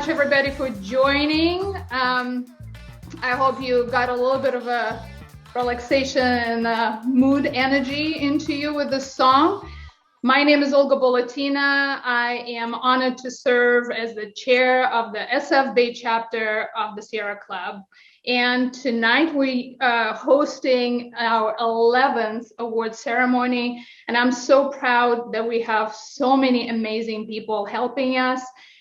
much, everybody, for joining. I hope you got a little bit of a relaxation and mood energy into you with this song. My name is Olga Bolotina. I am honored to serve as the chair of the SF Bay chapter of the Sierra Club. And tonight we are hosting our 11th award ceremony. And I'm so proud that we have so many amazing people helping us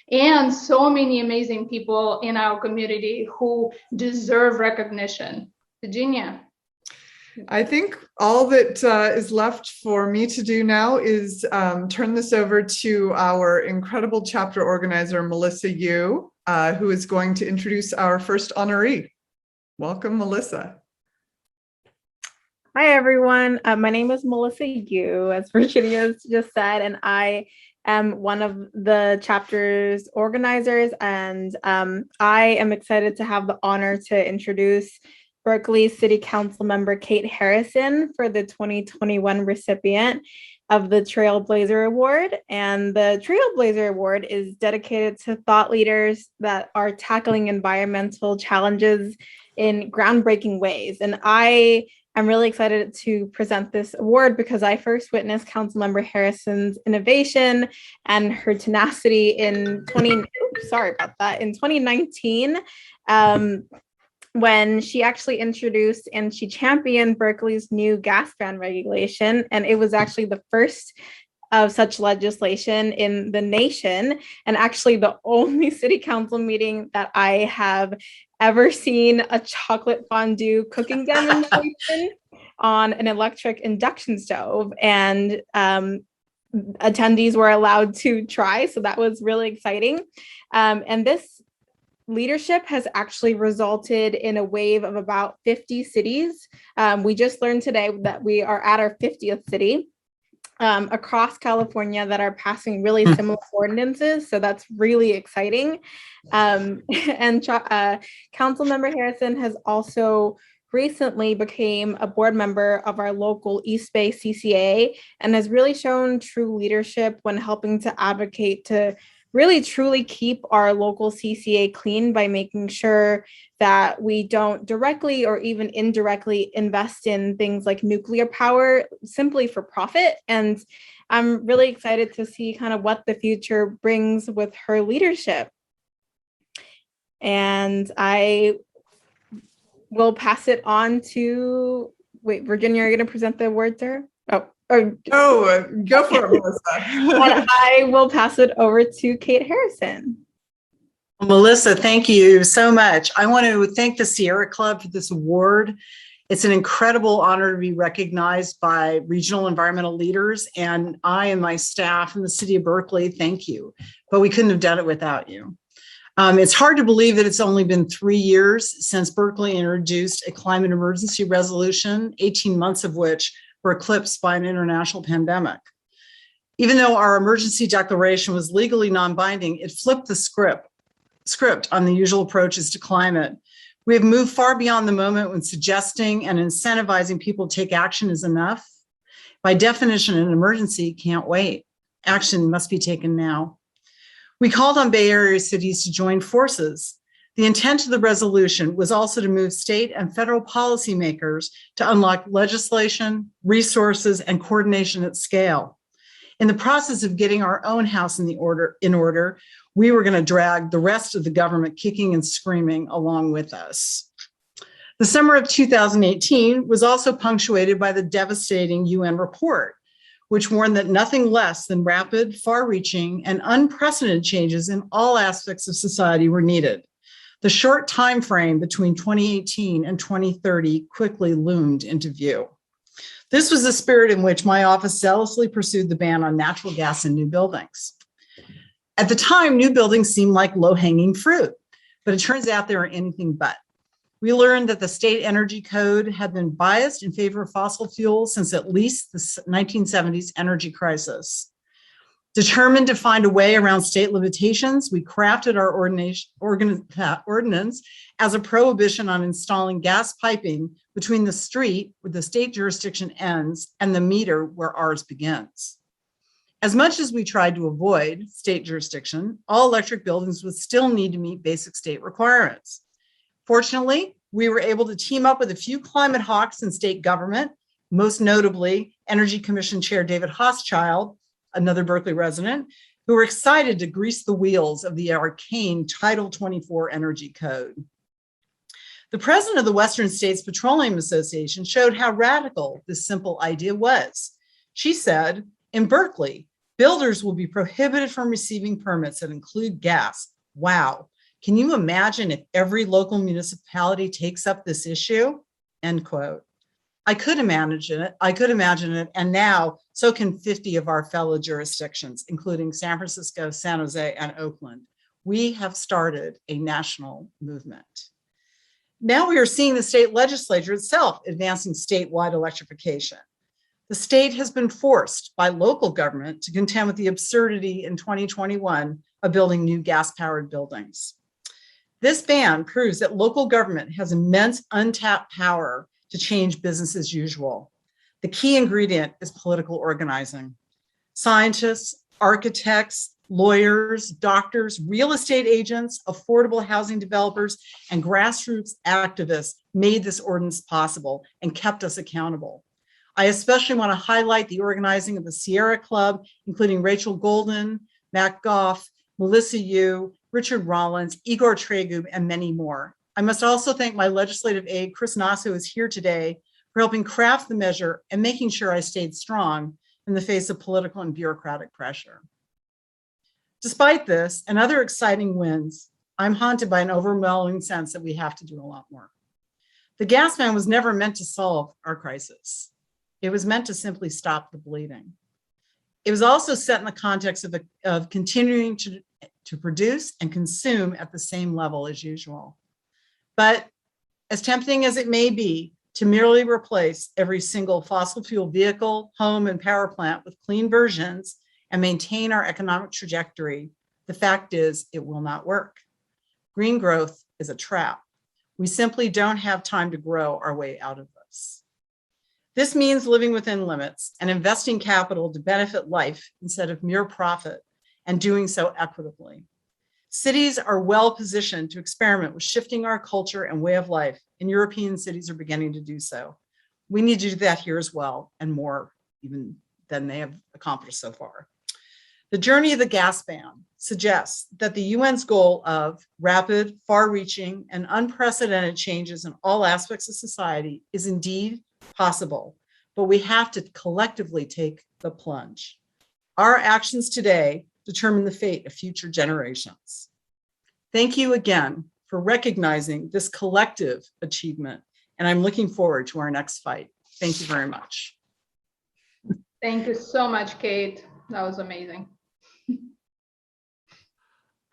and so many amazing people in our community who deserve recognition. Virginia. I think all that is left for me to do now is turn this over to our incredible chapter organizer, Melissa Yu, who is going to introduce our first honoree. Welcome, Melissa. Hi, everyone. My name is Melissa Yu, as Virginia just said, and I am one of the chapter's organizers, and I am excited to have the honor to introduce Berkeley City Council member Kate Harrison for the 2021 recipient of the Trailblazer Award. And the Trailblazer Award is dedicated to thought leaders that are tackling environmental challenges in groundbreaking ways. And I am really excited to present this award because I first witnessed Councilmember Harrison's innovation and her tenacity in 2019. When she actually introduced and she championed Berkeley's new gas ban regulation. And it was actually the first of such legislation in the nation, and actually the only city council meeting that I have ever seen a chocolate fondue cooking demonstration on an electric induction stove. And attendees were allowed to try. So that was really exciting. And this leadership has actually resulted in a wave of about 50 cities. We just learned today that we are at our 50th city across California that are passing really similar ordinances. So that's really exciting. And Councilmember Harrison has also recently became a board member of our local East Bay CCA and has really shown true leadership when helping to advocate to really truly keep our local CCA clean by making sure that we don't directly or even indirectly invest in things like nuclear power simply for profit. And I'm really excited to see kind of what the future brings with her leadership. And I will pass it on to, Virginia, are you going to present the award, sir? Go for it, Melissa. And I will pass it over to Kate Harrison. Melissa, thank you so much. I want to thank the Sierra Club for this award. It's an incredible honor to be recognized by regional environmental leaders, and I and my staff in the city of Berkeley, thank you. But we couldn't have done it without you. It's hard to believe that it's only been 3 years since Berkeley introduced a climate emergency resolution, 18 months of which were eclipsed by an international pandemic. Even though our emergency declaration was legally non-binding, it flipped the script on the usual approaches to climate. We have moved far beyond the moment when suggesting and incentivizing people to take action is enough. By definition, an emergency can't wait. Action must be taken now. We called on Bay Area cities to join forces. The intent of the resolution was also to move state and federal policymakers to unlock legislation, resources, and coordination at scale. In the process of getting our own house in order, we were going to drag the rest of the government kicking and screaming along with us. The summer of 2018 was also punctuated by the devastating UN report, which warned that nothing less than rapid, far-reaching, and unprecedented changes in all aspects of society were needed. The short time frame between 2018 and 2030 quickly loomed into view. This was the spirit in which my office zealously pursued the ban on natural gas in new buildings. At the time, new buildings seemed like low-hanging fruit, but it turns out they were anything but. We learned that the state energy code had been biased in favor of fossil fuels since at least the 1970s energy crisis. Determined to find a way around state limitations, we crafted our ordinance as a prohibition on installing gas piping between the street where the state jurisdiction ends and the meter where ours begins. As much as we tried to avoid state jurisdiction, all electric buildings would still need to meet basic state requirements. Fortunately, we were able to team up with a few climate hawks in state government, most notably Energy Commission Chair David Hochschild, another Berkeley resident, who were excited to grease the wheels of the arcane Title 24 Energy Code. The president of the Western States Petroleum Association showed how radical this simple idea was. She said, in Berkeley, builders will be prohibited from receiving permits that include gas. Wow. Can you imagine if every local municipality takes up this issue? End quote. I could imagine it. And now so can 50 of our fellow jurisdictions, including San Francisco, San Jose, and Oakland. We have started a national movement. Now we are seeing the state legislature itself advancing statewide electrification. The state has been forced by local government to contend with the absurdity in 2021 of building new gas-powered buildings. This ban proves that local government has immense untapped power to change business as usual. The key ingredient is political organizing. Scientists, architects, lawyers, doctors, real estate agents, affordable housing developers, and grassroots activists made this ordinance possible and kept us accountable. I especially want to highlight the organizing of the Sierra Club, including Rachel Golden, Matt Goff, Melissa Yu, Richard Rollins, Igor Tregub, and many more. I must also thank my legislative aide, Chris Nass, who is here today, for helping craft the measure and making sure I stayed strong in the face of political and bureaucratic pressure. Despite this and other exciting wins, I'm haunted by an overwhelming sense that we have to do a lot more. The gas ban was never meant to solve our crisis. It was meant to simply stop the bleeding. It was also set in the context of continuing to produce and consume at the same level as usual. But as tempting as it may be to merely replace every single fossil fuel vehicle, home, and power plant with clean versions and maintain our economic trajectory, the fact is it will not work. Green growth is a trap. We simply don't have time to grow our way out of this. This means living within limits and investing capital to benefit life instead of mere profit, and doing so equitably. Cities are well positioned to experiment with shifting our culture and way of life, and European cities are beginning to do so. We need to do that here as well, and more even than they have accomplished so far. The journey of the gas ban suggests that the UN's goal of rapid, far-reaching, and unprecedented changes in all aspects of society is indeed possible, but we have to collectively take the plunge. Our actions today determine the fate of future generations. Thank you again for recognizing this collective achievement, and I'm looking forward to our next fight. Thank you very much. Thank you so much, Kate. That was amazing.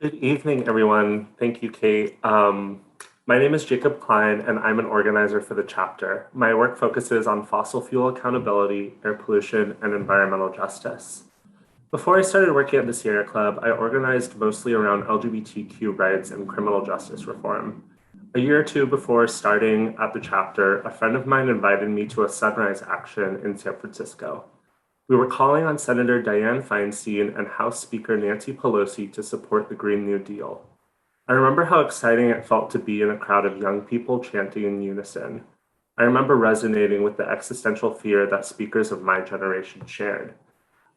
Good evening, everyone. Thank you, Kate. My name is Jacob Klein, and I'm an organizer for the chapter. My work focuses on fossil fuel accountability, air pollution, and environmental justice. Before I started working at the Sierra Club, I organized mostly around LGBTQ rights and criminal justice reform. A year or two before starting at the chapter, a friend of mine invited me to a sunrise action in San Francisco. We were calling on Senator Dianne Feinstein and House Speaker Nancy Pelosi to support the Green New Deal. I remember how exciting it felt to be in a crowd of young people chanting in unison. I remember resonating with the existential fear that speakers of my generation shared.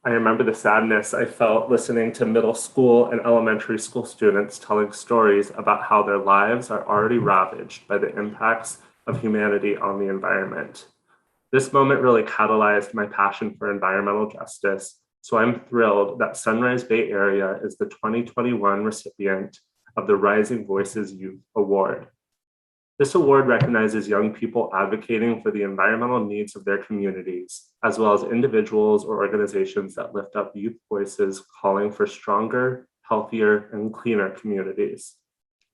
I remember the sadness I felt listening to middle school and elementary school students telling stories about how their lives are already ravaged by the impacts of humanity on the environment. This moment really catalyzed my passion for environmental justice, so I'm thrilled that Sunrise Bay Area is the 2021 recipient of the Rising Voices Youth Award. This award recognizes young people advocating for the environmental needs of their communities, as well as individuals or organizations that lift up youth voices calling for stronger, healthier, and cleaner communities.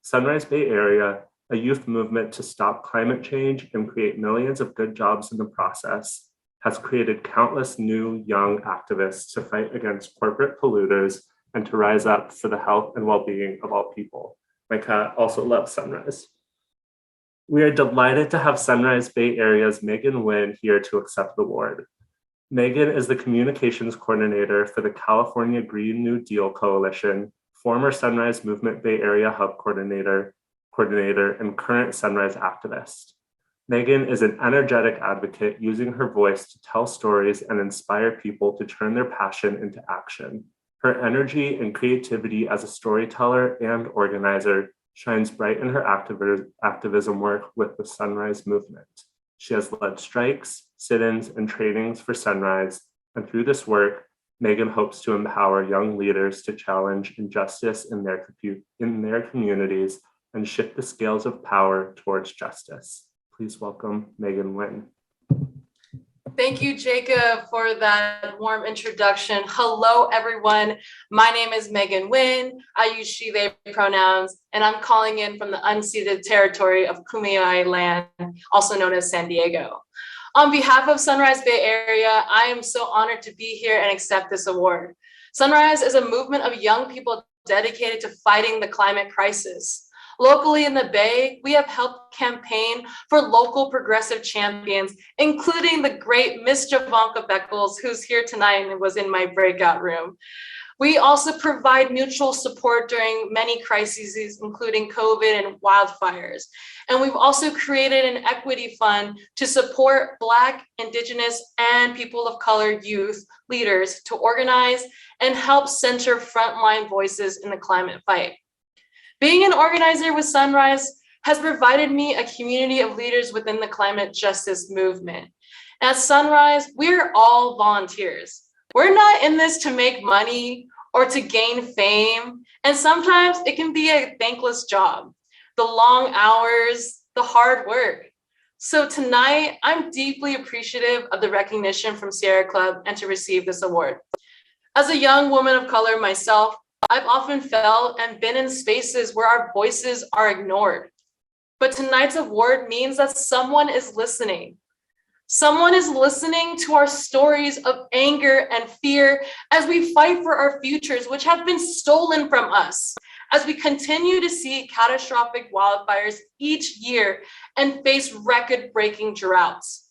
Sunrise Bay Area, a youth movement to stop climate change and create millions of good jobs in the process, has created countless new young activists to fight against corporate polluters and to rise up for the health and well-being of all people. My cat also loves Sunrise. We are delighted to have Sunrise Bay Area's Nguyen here to accept the award. Megan is the communications coordinator for the California Green New Deal Coalition, former Sunrise Movement Bay Area Hub coordinator, and current Sunrise activist. Megan is an energetic advocate using her voice to tell stories and inspire people to turn their passion into action. Her energy and creativity as a storyteller and organizer shines bright in her activism work with the Sunrise Movement. She has led strikes, sit-ins, and trainings for Sunrise, and through this work, Megan hopes to empower young leaders to challenge injustice in their communities and shift the scales of power towards justice. Please welcome Megan Nguyen. Thank you, Jacob, for that warm introduction. Hello, everyone. My name is Megan Nguyen. I use she, they pronouns, and I'm calling in from the unceded territory of Kumeyaay land, also known as San Diego. On behalf of Sunrise Bay Area, I am so honored to be here and accept this award. Sunrise is a movement of young people dedicated to fighting the climate crisis. Locally in the Bay, we have helped campaign for local progressive champions, including the great Miss Javanka Beckles, who's here tonight and was in my breakout room. We also provide mutual support during many crises, including COVID and wildfires. And we've also created an equity fund to support Black, Indigenous, and people of color youth leaders to organize and help center frontline voices in the climate fight. Being an organizer with Sunrise has provided me a community of leaders within the climate justice movement. At Sunrise, we're all volunteers. We're not in this to make money or to gain fame, and sometimes it can be a thankless job. The long hours, the hard work. So tonight, I'm deeply appreciative of the recognition from Sierra Club and to receive this award. As a young woman of color myself, I've often felt and been in spaces where our voices are ignored. But tonight's award means that someone is listening. Someone is listening to our stories of anger and fear as we fight for our futures, which have been stolen from us, as we continue to see catastrophic wildfires each year and face record-breaking droughts.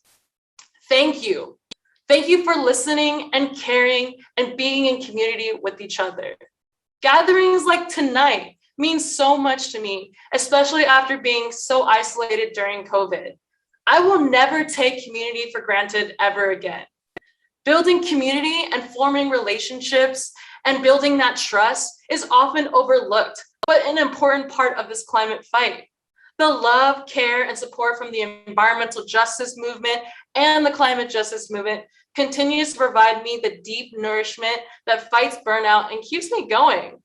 Thank you. Thank you for listening and caring and being in community with each other. Gatherings like tonight mean so much to me, especially after being so isolated during COVID. I will never take community for granted ever again. Building community and forming relationships and building that trust is often overlooked, but an important part of this climate fight. The love, care, and support from the environmental justice movement and the climate justice movement continues to provide me the deep nourishment that fights burnout and keeps me going.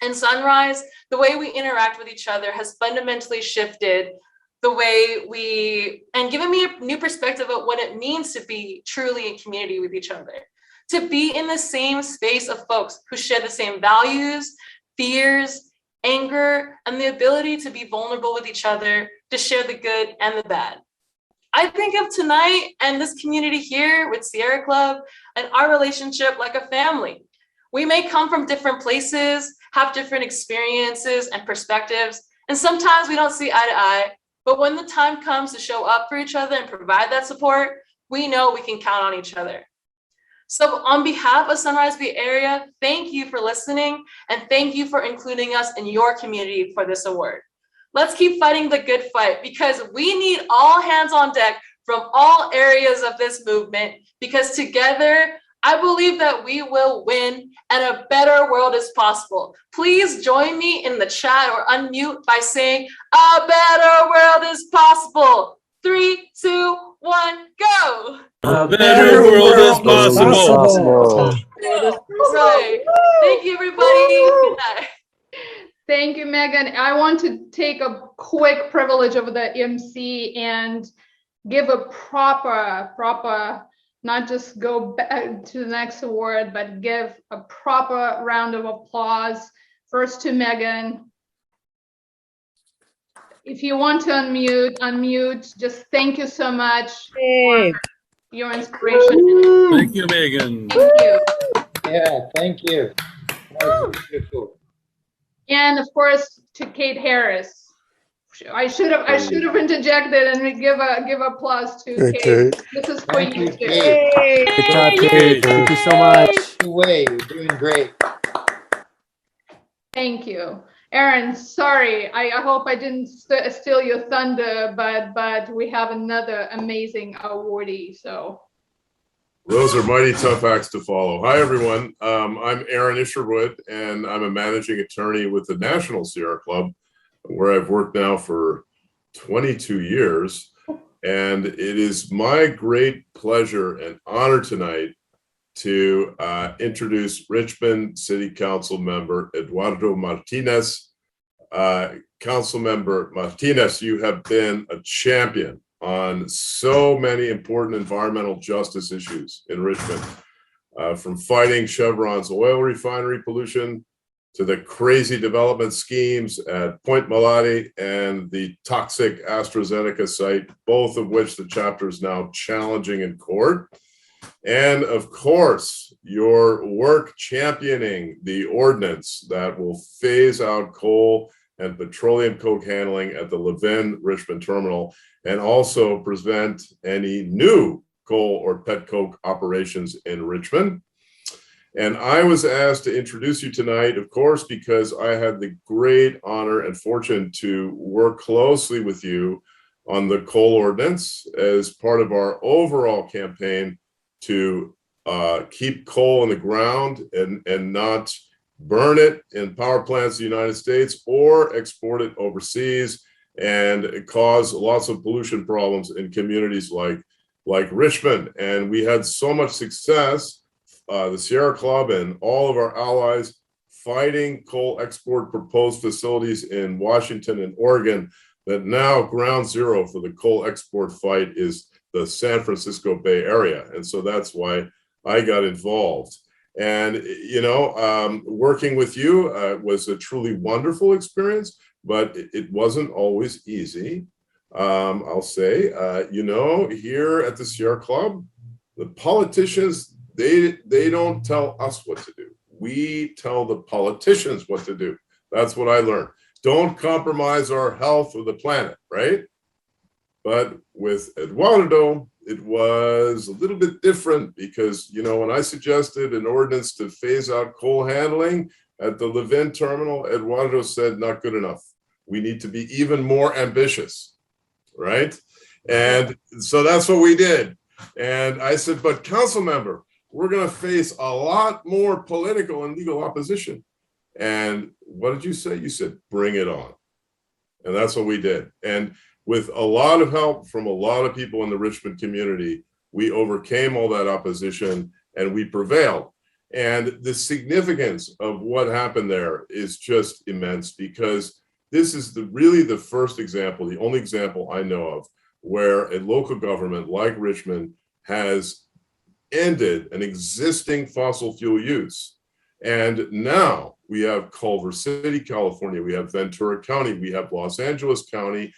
In Sunrise, the way we interact with each other has fundamentally shifted the way and given me a new perspective of what it means to be truly in community with each other. To be in the same space of folks who share the same values, fears, anger, and the ability to be vulnerable with each other, to share the good and the bad. I think of tonight and this community here with Sierra Club and our relationship like a family. We may come from different places, have different experiences and perspectives, and sometimes we don't see eye to eye, but when the time comes to show up for each other and provide that support, we know we can count on each other. So on behalf of Sunrise Bay Area, thank you for listening and thank you for including us in your community for this award. Let's keep fighting the good fight because we need all hands on deck from all areas of this movement because together, I believe that we will win and a better world is possible. Please join me in the chat or unmute by saying, a better world is possible. 3, 2, 1, go. A better world is possible. Right. Thank you, everybody. Good night. Thank you, Megan. I want to take a quick privilege of the MC and give a proper, not just go back to the next award, but give a proper round of applause. First to Megan. If you want to unmute. Just thank you so much for your inspiration. Thank you, Megan. Thank you. Yeah, thank you. That was beautiful. And of course, to Kate Harris I should have interjected and give applause to Hey, Kate. Kate. This is for Thank you you, too. Kate. Good job, Yay! Kate. Thank you so much. You're doing great. Thank you. Aaron, sorry, I hope I didn't steal your thunder, but we have another amazing awardee, so. Those are mighty tough acts to follow. Hi, everyone. I'm Aaron Isherwood, and I'm a managing attorney with the National Sierra Club, where I've worked now for 22 years. And it is my great pleasure and honor tonight to introduce Richmond City Council member Eduardo Martinez. Councilmember Martinez, you have been a champion on so many important environmental justice issues in Richmond, from fighting Chevron's oil refinery pollution to the crazy development schemes at Point Malati and the toxic AstraZeneca site, both of which the chapter is now challenging in court. And of course, your work championing the ordinance that will phase out coal and petroleum coke handling at the Levin Richmond terminal, and also prevent any new coal or pet coke operations in Richmond. And I was asked to introduce you tonight, of course, because I had the great honor and fortune to work closely with you on the coal ordinance as part of our overall campaign to keep coal in the ground and not burn it in power plants in the United States or export it overseas and cause lots of pollution problems in communities like Richmond. And we had so much success, the Sierra Club and all of our allies fighting coal export proposed facilities in Washington and Oregon, that now ground zero for the coal export fight is the San Francisco Bay Area. And so that's why I got involved. And, you know, working with you was a truly wonderful experience, but it wasn't always easy. I'll say, you know, here at the Sierra Club, the politicians, they don't tell us what to do. We tell the politicians what to do. That's what I learned. Don't compromise our health or the planet, right? But with Eduardo, it was a little bit different because, you know, when I suggested an ordinance to phase out coal handling at the Levin terminal, Eduardo said, not good enough. We need to be even more ambitious, right? And so that's what we did. And I said, but council member, we're going to face a lot more political and legal opposition. And what did you say? You said, bring it on. And that's what we did. And with a lot of help from a lot of people in the Richmond community, we overcame all that opposition and we prevailed. And the significance of what happened there is just immense, because this is really the first example, the only example I know of, where a local government like Richmond has ended an existing fossil fuel use. And now we have Culver City, California, we have Ventura County, we have Los Angeles County,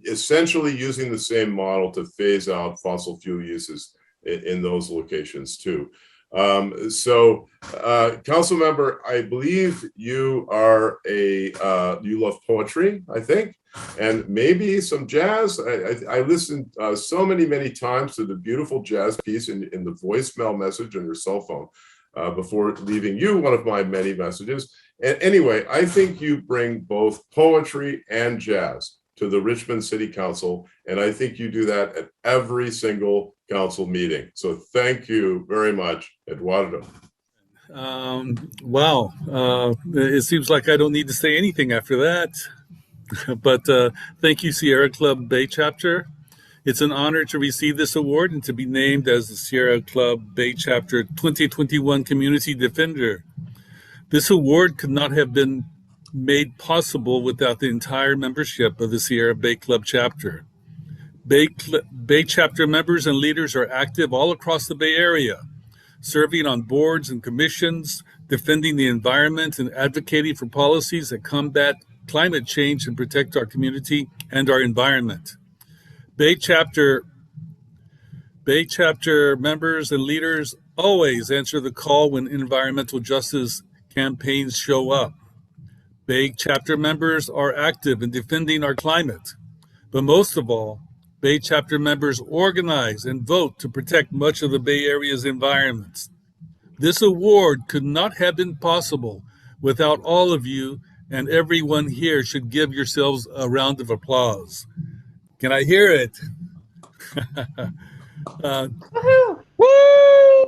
essentially using the same model to phase out fossil fuel uses in those locations too. Council member, I believe you are you love poetry, I think, and maybe some jazz. I listened so many times to the beautiful jazz piece in the voicemail message on your cell phone before leaving you one of my many messages. And anyway, I think you bring both poetry and jazz to the Richmond City Council, and I think you do that at every single council meeting. So thank you very much, Eduardo. Wow. It seems like I don't need to say anything after that. But thank you, Sierra Club Bay Chapter. It's an honor to receive this award and to be named as the Sierra Club Bay Chapter 2021 Community Defender. This award could not have been made possible without the entire membership of the Sierra Bay Club chapter. Bay chapter members and leaders are active all across the Bay Area, serving on boards and commissions, defending the environment, and advocating for policies that combat climate change and protect our community and our environment. Bay chapter members and leaders always answer the call when environmental justice campaigns show up. Bay chapter members are active in defending our climate, but most of all, Bay chapter members organize and vote to protect much of the Bay Area's environments. This award could not have been possible without all of you, and everyone here should give yourselves a round of applause. Can I hear it? Woohoo!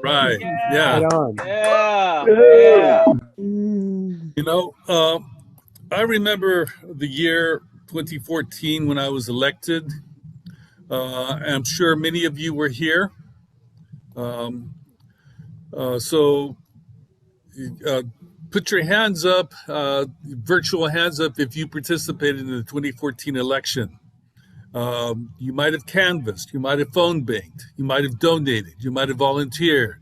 Right. Yeah. Right on. Yeah. You know, I remember the year 2014 when I was elected. I'm sure many of you were here. So put your hands up, virtual hands up, if you participated in the 2014 election. You might have canvassed, you might have phone banked, you might have donated, you might have volunteered.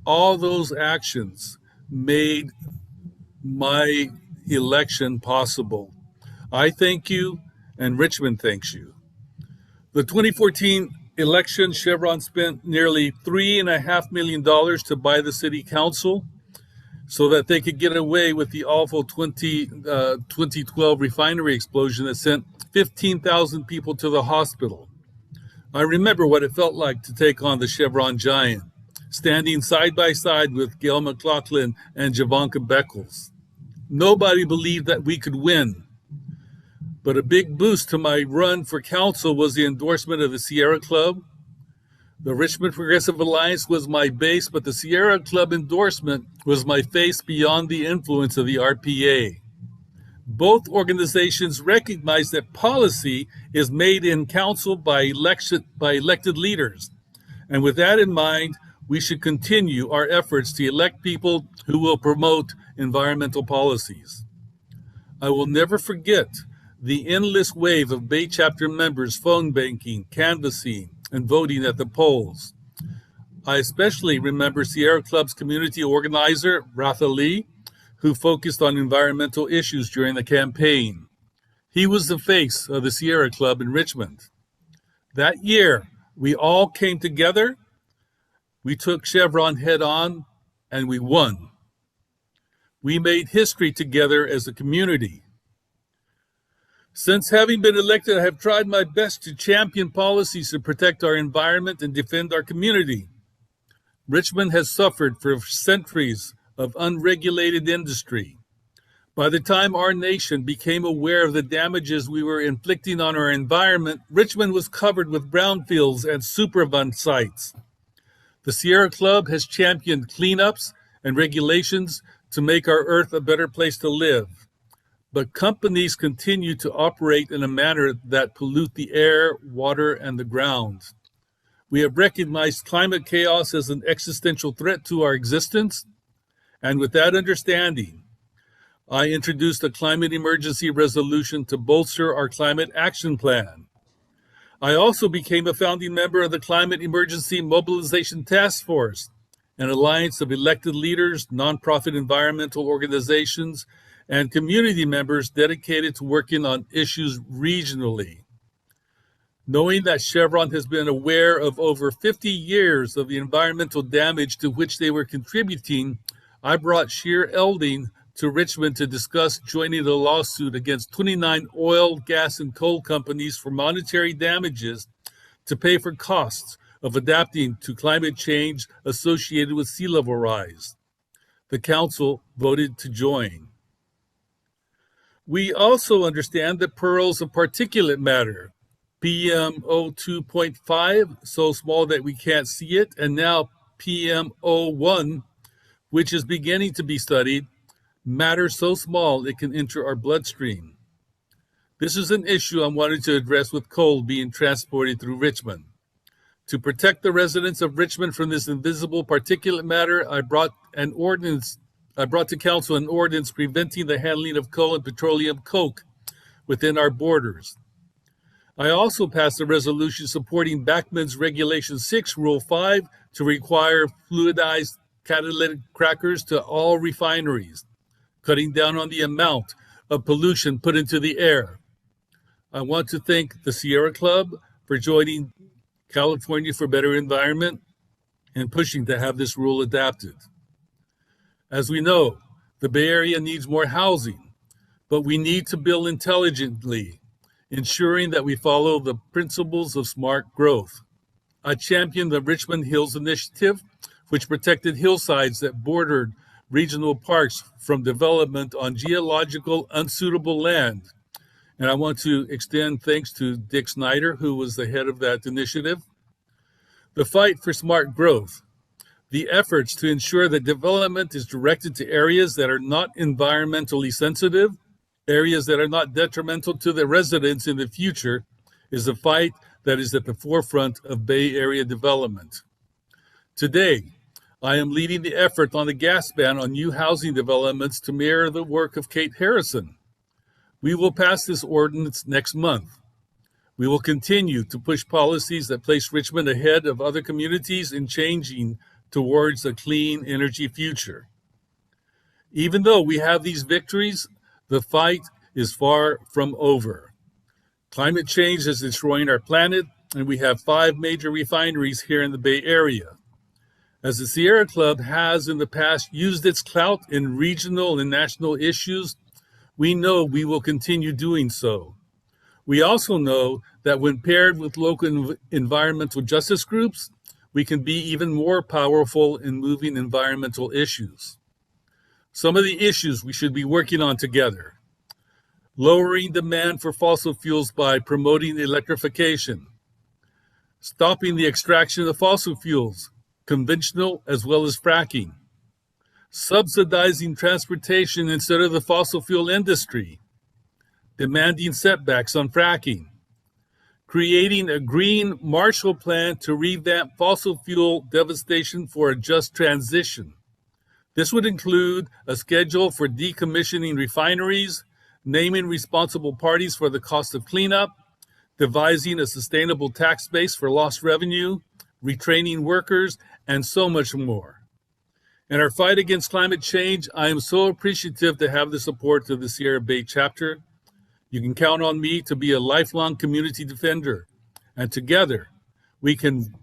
All those actions made my election possible. I thank you, and Richmond thanks you. The 2014 election, Chevron spent nearly $3.5 million to buy the city council so that they could get away with the awful 2012 refinery explosion that sent 15,000 people to the hospital. I remember what it felt like to take on the Chevron giant, standing side by side with Gail McLaughlin and Javanka Beckles. Nobody believed that we could win. But a big boost to my run for council was the endorsement of the Sierra Club. The Richmond Progressive Alliance was my base, but the Sierra Club endorsement was my face beyond the influence of the RPA. Both organizations recognize that policy is made in council by elected leaders. And with that in mind, we should continue our efforts to elect people who will promote environmental policies. I will never forget the endless wave of Bay chapter members phone banking, canvassing, and voting at the polls. I especially remember Sierra Club's community organizer, Ratha Lee, who focused on environmental issues during the campaign. He was the face of the Sierra Club in Richmond. That year, we all came together, we took Chevron head on, and we won. We made history together as a community. Since having been elected, I have tried my best to champion policies to protect our environment and defend our community. Richmond has suffered for centuries of unregulated industry. By the time our nation became aware of the damages we were inflicting on our environment, Richmond was covered with brownfields and Superfund sites. The Sierra Club has championed cleanups and regulations to make our earth a better place to live. But companies continue to operate in a manner that pollute the air, water, and the ground. We have recognized climate chaos as an existential threat to our existence, and with that understanding, I introduced a climate emergency resolution to bolster our climate action plan. I also became a founding member of the Climate Emergency Mobilization Task Force, an alliance of elected leaders, nonprofit environmental organizations, and community members dedicated to working on issues regionally. Knowing that Chevron has been aware of over 50 years of the environmental damage to which they were contributing, I brought Sheer Elding to Richmond to discuss joining the lawsuit against 29 oil, gas, and coal companies for monetary damages to pay for costs of adapting to climate change associated with sea level rise. The council voted to join. We also understand that pearls of particulate matter, PM02.5, so small that we can't see it, and now PM01, which is beginning to be studied, matter so small it can enter our bloodstream. This is an issue I wanted to address with coal being transported through Richmond. To protect the residents of Richmond from this invisible particulate matter, I brought to council an ordinance preventing the handling of coal and petroleum coke within our borders. I also passed a resolution supporting Backman's Regulation 6, Rule 5, to require fluidized catalytic crackers to all refineries, cutting down on the amount of pollution put into the air. I want to thank the Sierra Club for joining California for Better Environment and pushing to have this rule adapted. As we know, the Bay Area needs more housing, but we need to build intelligently, ensuring that we follow the principles of smart growth. I championed the Richmond Hills Initiative, which protected hillsides that bordered regional parks from development on geological unsuitable land. And I want to extend thanks to Dick Snyder, who was the head of that initiative. The fight for smart growth. The efforts to ensure that development is directed to areas that are not environmentally sensitive, areas that are not detrimental to the residents in the future, is a fight that is at the forefront of Bay Area development. Today, I am leading the effort on the gas ban on new housing developments to mirror the work of Kate Harrison. We will pass this ordinance next month. We will continue to push policies that place Richmond ahead of other communities in changing towards a clean energy future. Even though we have these victories, the fight is far from over. Climate change is destroying our planet, and we have 5 major refineries here in the Bay Area. As the Sierra Club has in the past used its clout in regional and national issues, we know we will continue doing so. We also know that when paired with local environmental justice groups, we can be even more powerful in moving environmental issues. Some of the issues we should be working on together: lowering demand for fossil fuels by promoting electrification, stopping the extraction of fossil fuels, conventional as well as fracking, subsidizing transportation instead of the fossil fuel industry, demanding setbacks on fracking, creating a green Marshall Plan to revamp fossil fuel devastation for a just transition. This would include a schedule for decommissioning refineries, naming responsible parties for the cost of cleanup, devising a sustainable tax base for lost revenue, retraining workers, and so much more. In our fight against climate change, I am so appreciative to have the support of the Sierra Bay chapter. You can count on me to be a lifelong community defender, and together we can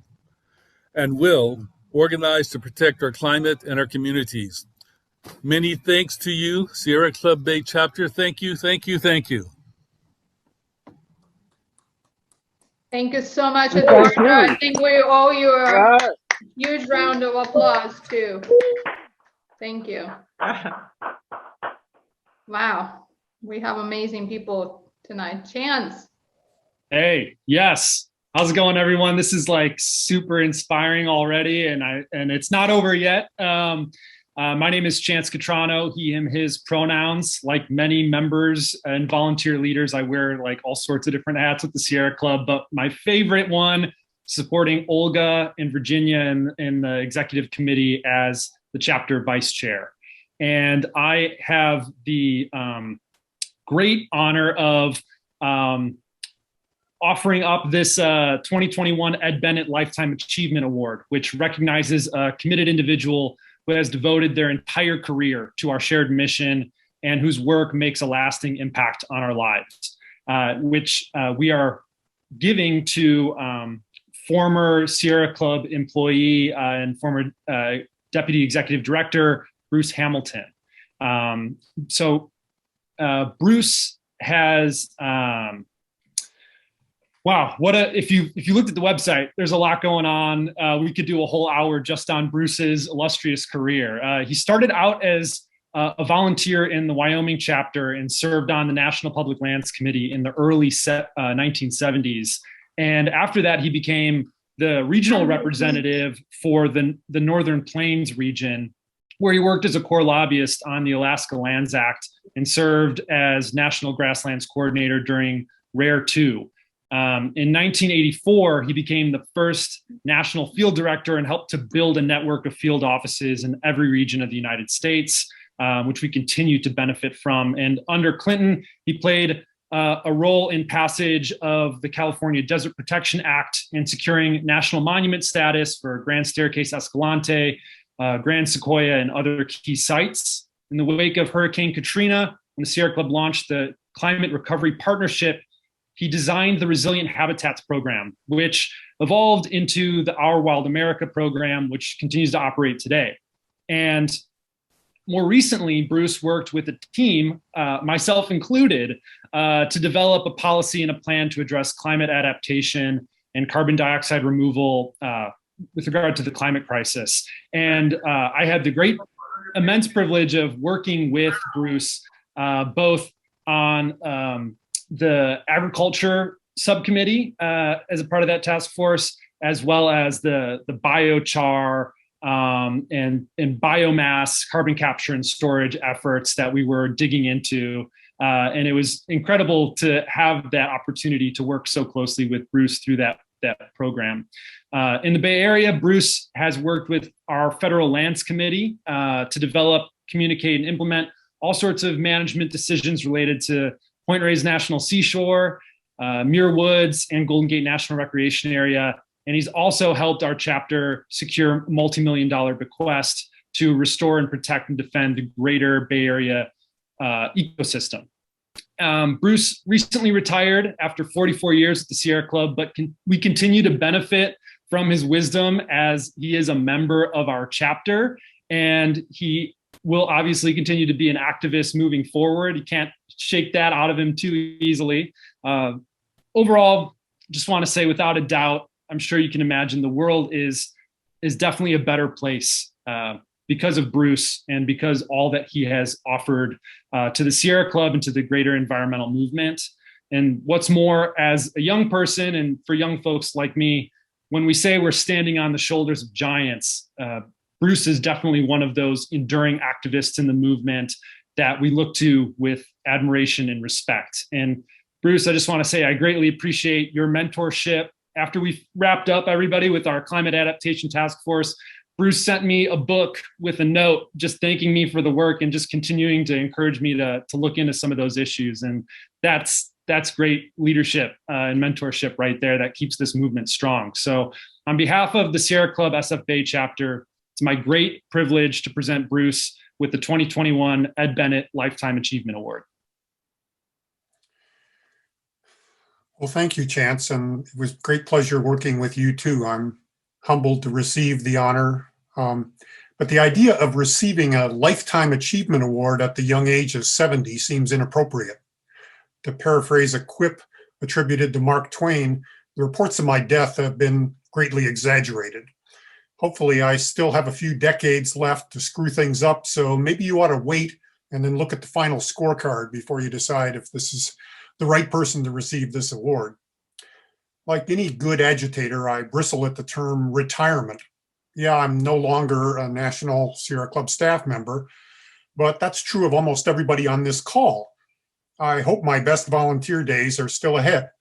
and will organize to protect our climate and our communities. Many thanks to you, Sierra Club Bay chapter. Thank you, thank you, thank you. Thank you so much, Eduardo. I think we owe you a huge round of applause too. Thank you. Wow, we have amazing people tonight. Chance. Hey, yes. How's it going, everyone? This is like super inspiring already, and it's not over yet. My name is Chance Cutrano, he, him, his pronouns. Like many members and volunteer leaders, I wear like all sorts of different hats with the Sierra Club, but my favorite one, supporting Olga and Virginia in the executive committee as the chapter vice chair. And I have the great honor of offering up this 2021 Ed Bennett Lifetime Achievement Award, which recognizes a committed individual who has devoted their entire career to our shared mission and whose work makes a lasting impact on our lives, which we are giving to former Sierra Club employee and former Deputy Executive Director, Bruce Hamilton. Bruce has, wow, if you looked at the website, there's a lot going on. We could do a whole hour just on Bruce's illustrious career. He started out as a volunteer in the Wyoming chapter and served on the National Public Lands Committee in the early 1970s. And after that, he became the regional representative for the Northern Plains region, where he worked as a core lobbyist on the Alaska Lands Act and served as National Grasslands Coordinator during RARE 2. In 1984, he became the first national field director and helped to build a network of field offices in every region of the United States, which we continue to benefit from. And under Clinton, he played a role in passage of the California Desert Protection Act and securing national monument status for Grand Staircase Escalante, Grand Sequoia, and other key sites. In the wake of Hurricane Katrina, when the Sierra Club launched the Climate Recovery Partnership, he designed the Resilient Habitats Program, which evolved into the Our Wild America program, which continues to operate today. And more recently, Bruce worked with a team, myself included, to develop a policy and a plan to address climate adaptation and carbon dioxide removal with regard to the climate crisis. And I had the immense privilege of working with Bruce, both on the agriculture subcommittee as a part of that task force, as well as the biochar and biomass carbon capture and storage efforts that we were digging into. And it was incredible to have that opportunity to work so closely with Bruce through that program. In the Bay Area, Bruce has worked with our Federal Lands Committee to develop, communicate, and implement all sorts of management decisions related to Point Reyes National Seashore, Muir Woods, and Golden Gate National Recreation Area. And he's also helped our chapter secure multi-million-dollar bequest to restore and protect and defend the greater Bay Area ecosystem. Bruce recently retired after 44 years at the Sierra Club, but we continue to benefit from his wisdom as he is a member of our chapter, and he will obviously continue to be an activist moving forward. You can't shake that out of him too easily. Overall, just want to say without a doubt, I'm sure you can imagine the world is definitely a better place because of Bruce and because all that he has offered to the Sierra Club and to the greater environmental movement. And what's more, as a young person and for young folks like me, when we say we're standing on the shoulders of giants, Bruce is definitely one of those enduring activists in the movement that we look to with admiration and respect. And Bruce, I just want to say I greatly appreciate your mentorship. After we wrapped up everybody with our climate adaptation task force, Bruce sent me a book with a note just thanking me for the work and just continuing to encourage me to look into some of those issues. And that's great leadership and mentorship right there that keeps this movement strong. So on behalf of the Sierra Club SF Bay chapter, it's my great privilege to present Bruce with the 2021 Ed Bennett Lifetime Achievement Award. Well, thank you, Chance, and it was a great pleasure working with you too. I'm humbled to receive the honor, but the idea of receiving a Lifetime Achievement Award at the young age of 70 seems inappropriate. To paraphrase a quip attributed to Mark Twain, the reports of my death have been greatly exaggerated. Hopefully, I still have a few decades left to screw things up, so maybe you ought to wait and then look at the final scorecard before you decide if this is the right person to receive this award. Like any good agitator, I bristle at the term retirement. Yeah, I'm no longer a National Sierra Club staff member, but that's true of almost everybody on this call. I hope my best volunteer days are still ahead.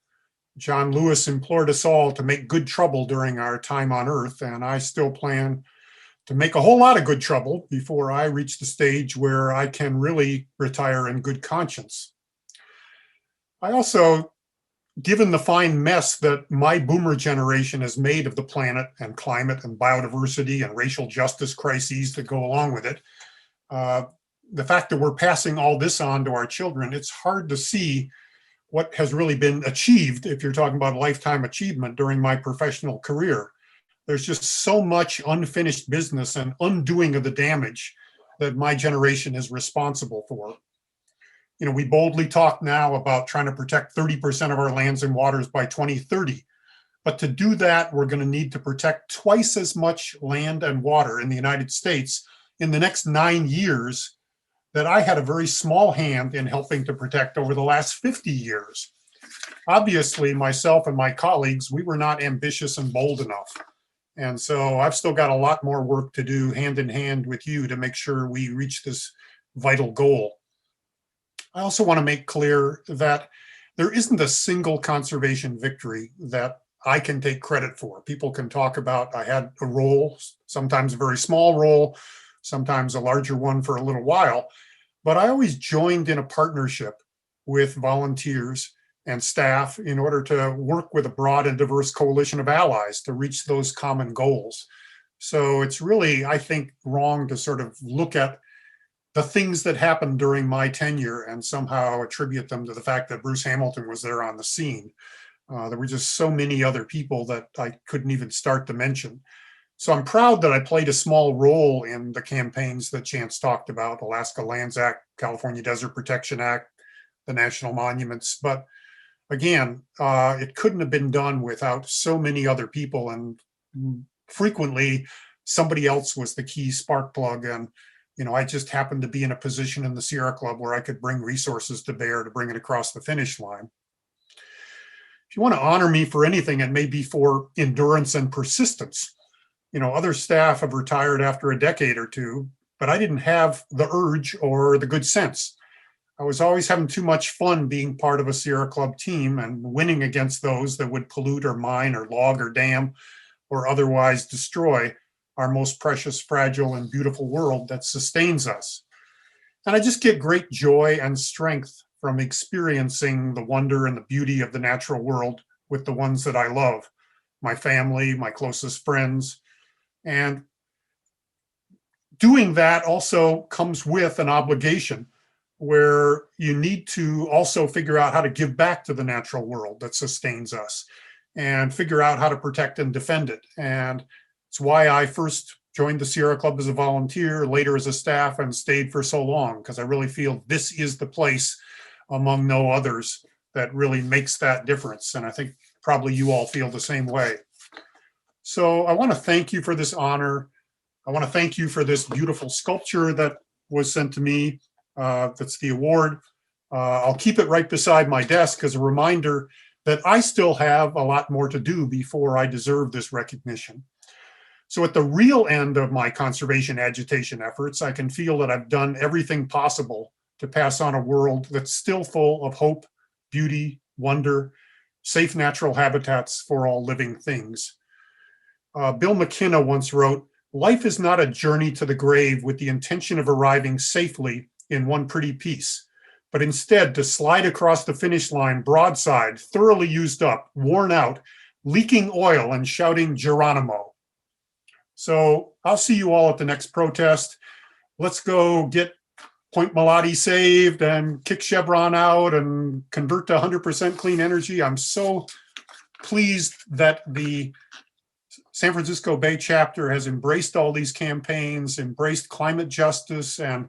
John Lewis implored us all to make good trouble during our time on Earth, and I still plan to make a whole lot of good trouble before I reach the stage where I can really retire in good conscience. I also, given the fine mess that my boomer generation has made of the planet and climate and biodiversity and racial justice crises that go along with it, the fact that we're passing all this on to our children, it's hard to see what has really been achieved if you're talking about lifetime achievement during my professional career. There's just so much unfinished business and undoing of the damage that my generation is responsible for. You know, we boldly talk now about trying to protect 30% of our lands and waters by 2030. But to do that, we're going to need to protect twice as much land and water in the United States in the next 9 years that I had a very small hand in helping to protect over the last 50 years. Obviously, myself and my colleagues, we were not ambitious and bold enough. And so I've still got a lot more work to do hand in hand with you to make sure we reach this vital goal. I also want to make clear that there isn't a single conservation victory that I can take credit for. People can talk about, I had a role, sometimes a very small role, sometimes a larger one for a little while, but I always joined in a partnership with volunteers and staff in order to work with a broad and diverse coalition of allies to reach those common goals. So it's really, I think, wrong to sort of look at the things that happened during my tenure and somehow attribute them to the fact that Bruce Hamilton was there on the scene. There were just so many other people that I couldn't even start to mention. So I'm proud that I played a small role in the campaigns that Chance talked about, Alaska Lands Act, California Desert Protection Act, the National Monuments. But again, it couldn't have been done without so many other people. And frequently, somebody else was the key spark plug. And, I just happened to be in a position in the Sierra Club where I could bring resources to bear to bring it across the finish line. If you want to honor me for anything, it may be for endurance and persistence. Other staff have retired after a decade or two, but I didn't have the urge or the good sense. I was always having too much fun being part of a Sierra Club team and winning against those that would pollute or mine or log or dam or otherwise destroy our most precious, fragile, and beautiful world that sustains us. And I just get great joy and strength from experiencing the wonder and the beauty of the natural world with the ones that I love, my family, my closest friends. And doing that also comes with an obligation where you need to also figure out how to give back to the natural world that sustains us and figure out how to protect and defend it. And it's why I first joined the Sierra Club as a volunteer, later as a staff, and stayed for so long, because I really feel this is the place among no others that really makes that difference. And I think probably you all feel the same way. So I want to thank you for this honor. I want to thank you for this beautiful sculpture that was sent to me. That's the award. I'll keep it right beside my desk as a reminder that I still have a lot more to do before I deserve this recognition. So at the real end of my conservation agitation efforts, I can feel that I've done everything possible to pass on a world that's still full of hope, beauty, wonder, safe natural habitats for all living things. Bill McKenna once wrote, "Life is not a journey to the grave with the intention of arriving safely in one pretty piece, but instead to slide across the finish line broadside, thoroughly used up, worn out, leaking oil and shouting Geronimo." So I'll see you all at the next protest. Let's go get Point Malati saved and kick Chevron out and convert to 100% clean energy. I'm so pleased that the San Francisco Bay chapter has embraced all these campaigns, embraced climate justice and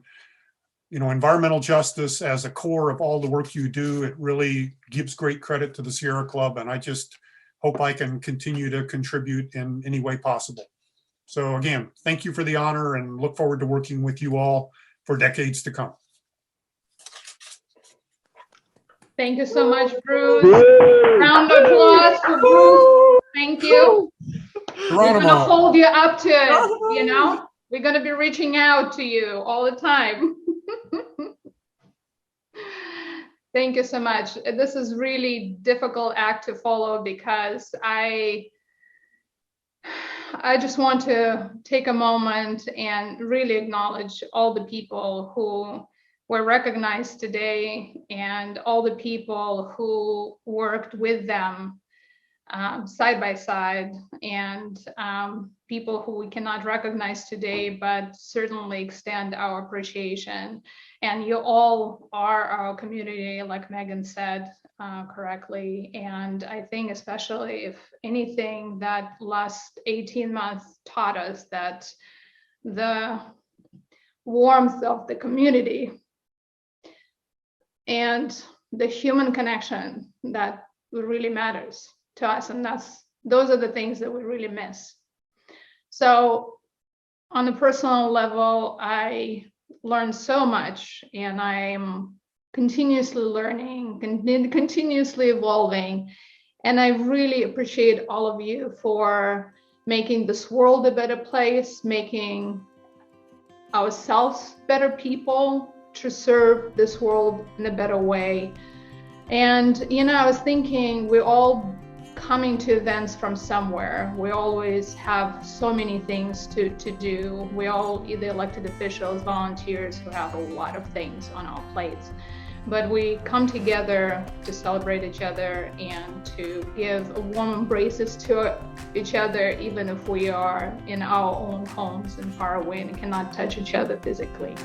environmental justice as a core of all the work you do. It really gives great credit to the Sierra Club, and I just hope I can continue to contribute in any way possible. So again, thank you for the honor and look forward to working with you all for decades to come. Thank you so much, Bruce. Round of applause for Bruce. Thank you. We're going to hold you up to it, We're going to be reaching out to you all the time. Thank you so much. This is really difficult act to follow because I just want to take a moment and really acknowledge all the people who were recognized today and all the people who worked with them side by side, and people who we cannot recognize today, but certainly extend our appreciation. And you all are our community, like Megan said correctly. And I think especially if anything that last 18 months taught us, that the warmth of the community and the human connection that really matters to us, and those are the things that we really miss. So on a personal level, I learned so much, and I'm continuously learning, continuously evolving, and I really appreciate all of you for making this world a better place, making ourselves better people to serve this world in a better way. And I was thinking, we're all coming to events from somewhere. We always have so many things to do. We all either elected officials, volunteers who have a lot of things on our plates. But we come together to celebrate each other and to give warm embraces to each other, even if we are in our own homes and far away and cannot touch each other physically.